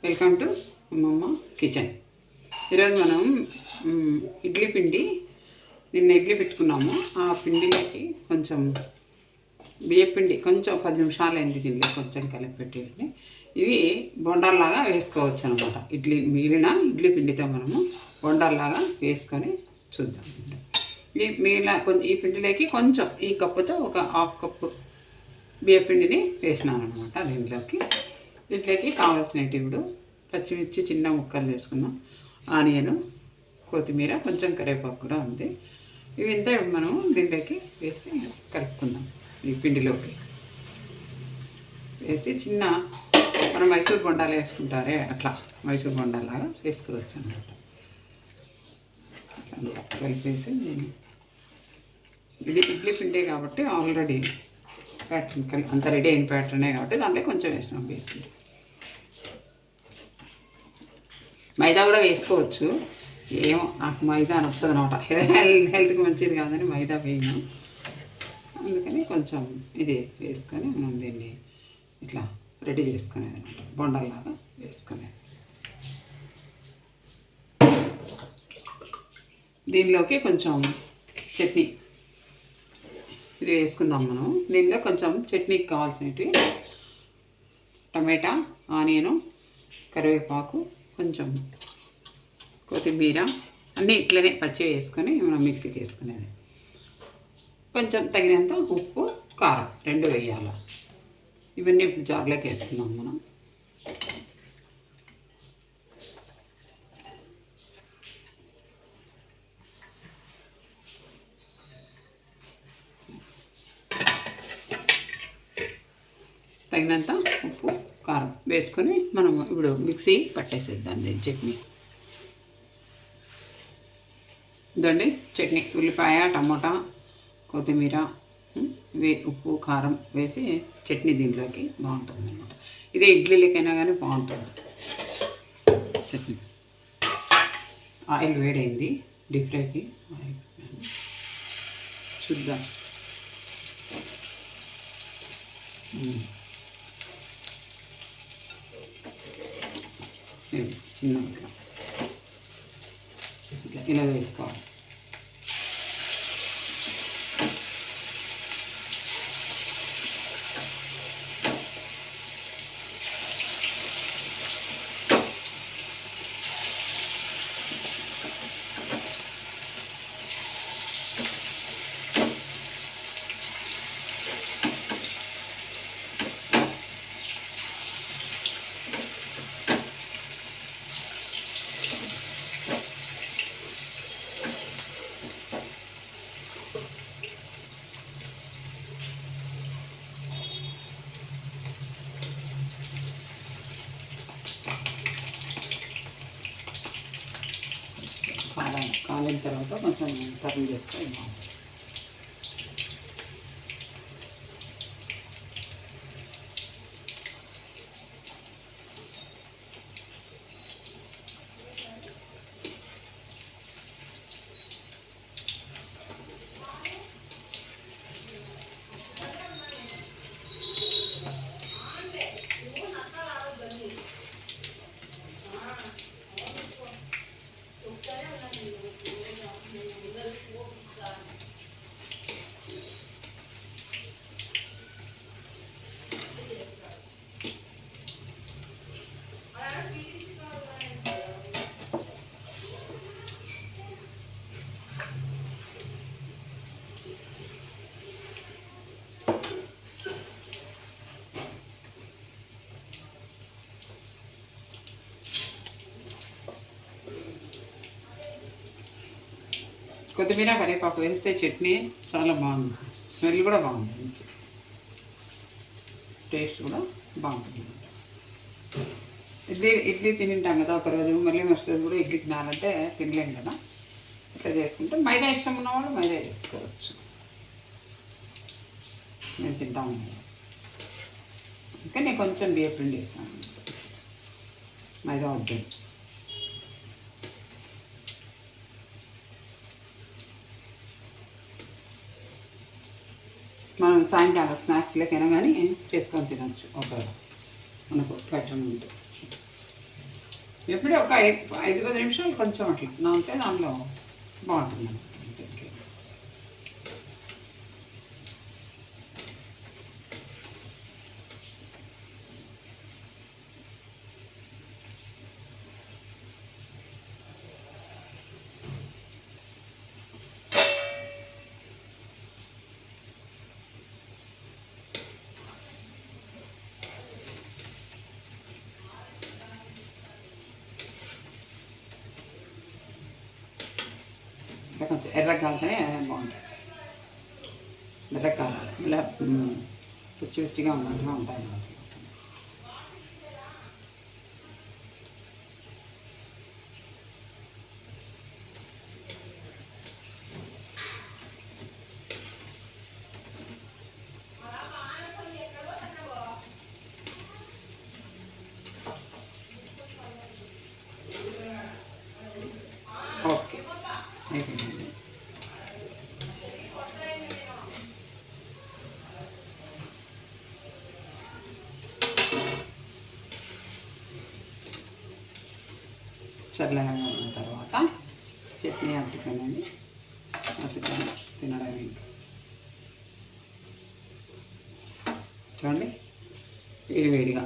Welcome to అమ్మమ్మ kitchen. ఈరోజు మనం ఇడ్లీ పిండి నిన్న ఇడ్లీ పెట్టుకున్నాము. ఆ పిండిలోకి కొంచెం బియ్య పిండి కొంచెం 10 నిమిషాలు అయింది. దీనిలో కొంచెం కలిపి పెట్టేయండి. ఇవి బొండాల్లాగా వేసుకోవచ్చు అనమాట. మిగిలిన ఇడ్లీ పిండితో మనము బొండాల్లాగా వేసుకొని చూద్దాం. ఈ పిండిలోకి కొంచెం ఈ కప్పుతో ఒక హాఫ్ కప్పు బియ్య పిండిని వేసినాను అనమాట. దీంట్లోకి కావాల్సినవి ఇప్పుడు పచ్చిమిర్చి చిన్న ముక్కలు వేసుకున్నాం, ఆనియన్, కొత్తిమీర, కొంచెం కరివేపాకు కూడా ఉంది. ఇవి ఇంత మనం దీంట్లోకి వేసి కలుపుకుందాం. ఈ పిండిలోకి వేసి చిన్న మనం మైసూర్ బొండాలు వేసుకుంటారే అట్లా మైసూర్ బొండాలాగా వేసుకోవచ్చు అన్నమాట. అంతా కలిపేసి ఇది ఇడ్లీ పిండే కాబట్టి ఆల్రెడీ ప్యాటర్న్ అంత రెడీ అయిన ప్యాటర్నే కాబట్టి దాంట్లో కొంచెం వేసాం బియ్యం. మైదా కూడా వేసుకోవచ్చు. ఏమో నాకు మైదా నచ్చదు అనమాట. హెల్త్కి మంచిది కాదని మైదా వేయను. అందుకని కొంచెం ఇది వేసుకొని మనం దీన్ని ఇట్లా రెడీ చేసుకునేది అనమాట. బొండల్లాగా వేసుకునేది. దీనిలోకి కొంచెం చట్నీ ఇది వేసుకుందాం మనం. దీనిలో కొంచెం చట్నీకి కావాల్సినవి టమాటా, ఆనియను, కరివేపాకు, కొంచెం కొత్తిమీర అన్నీ ఇట్లనే పచ్చి వేసుకొని మనం మిక్సీకి వేసుకునేది. కొంచెం తగినంత ఉప్పు, కారం 2 వేయాలి. ఇవన్నీ ఇప్పుడు జార్లోకి వేసుకున్నాం మనం. తగినంత ఉప్పు, కారం వేసుకొని మనం ఇప్పుడు మిక్సీ పట్టేసేద్దాం. దీని చట్నీ ఇదండి. చట్నీ ఉల్లిపాయ, టమోటా, కొత్తిమీర, ఉప్పు, కారం వేసి చట్నీ దీంట్లోకి బాగుంటుంది అన్నమాట. ఇదే ఇడ్లీలకైనా కానీ బాగుంటుంది చట్నీ. ఆయిల్ వేడైంది. డీప్ ఫ్రైకి ఆయిల్ చూద్దాం. చిన్న ఇలా వేసుకోవాలి. కాలిన తర్వాత కొంచెం టర్న్ చేస్తే బాగుంటుంది. కొత్తిమీర, కరివేపాకు వేస్తే చట్నీ చాలా బాగుంది. స్మెల్ కూడా బాగుంది. టేస్ట్ కూడా బాగుంటుంది. ఇడ్లీ తింటాం కదా ఒకరోజు, మళ్ళీ మరుసటి కూడా ఇడ్లీ తినాలంటే తినలేం కదా. ఇట్లా చేసుకుంటే మైదా ఇష్టం ఉన్నవాళ్ళు మైదా చేసుకోవచ్చు. నేను తింటాము. ఇంకా నేను కొంచెం బియ్య పిండి వేసాను. మైదా వద్దు. మనం సాయంకాలం స్నాక్స్ లెక్కైనా కానీ చేసుకొని తినచ్చు. ఒక మనకు ప్యాటర్న్ ఉంటుంది. ఎప్పుడే ఒక 5-10 నిమిషాలు కొంచెం అట్లా నానితే దానిలో బాగుంటుంది. కొంచెం ఎర్రగా కాలితేనే బాగుంటుంది. ఎర్రగా కావాలి, ఇలా పిచ్చి పిచ్చిగా ఉన్నట్టుగా ఉంటాయి. ఓకే, అయిపోయింది. చల్లగా ఉన్న తర్వాత చట్నీ అద్దుకోనండి, అద్దుకొని తినడం. చూడండి, వేడివేడిగా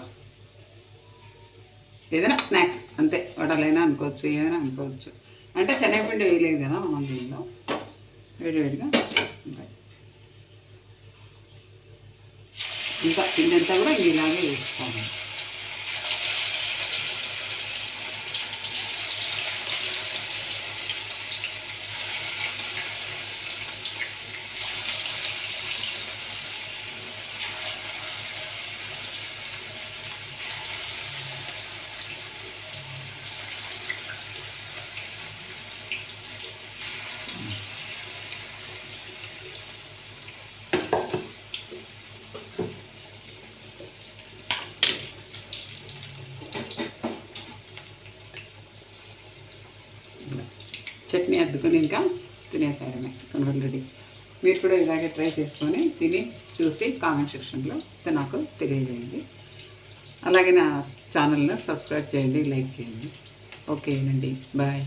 ఏదైనా స్నాక్స్ అంతే, వడలైనా అనుకోవచ్చు, ఏదైనా అనుకోవచ్చు. అంటే శనగపిండి వేయలేదు కదా మనం దీనిలో, వేడివేడిగా ఉంటాయి. ఇంకా పిండంతా కూడా ఇలాగే వేసుకోవాలి. చట్నీ అద్దుకొని ఇంకా తినేసాడమే ఆల్రెడీ. మీరు కూడా ఇలాగే ట్రై చేసుకొని తిని చూసి కామెంట్ సెక్షన్లో నాకు తెలియజేయండి. అలాగే నా ఛానల్ను సబ్స్క్రైబ్ చేయండి, లైక్ చేయండి. ఓకేనండి, బాయ్.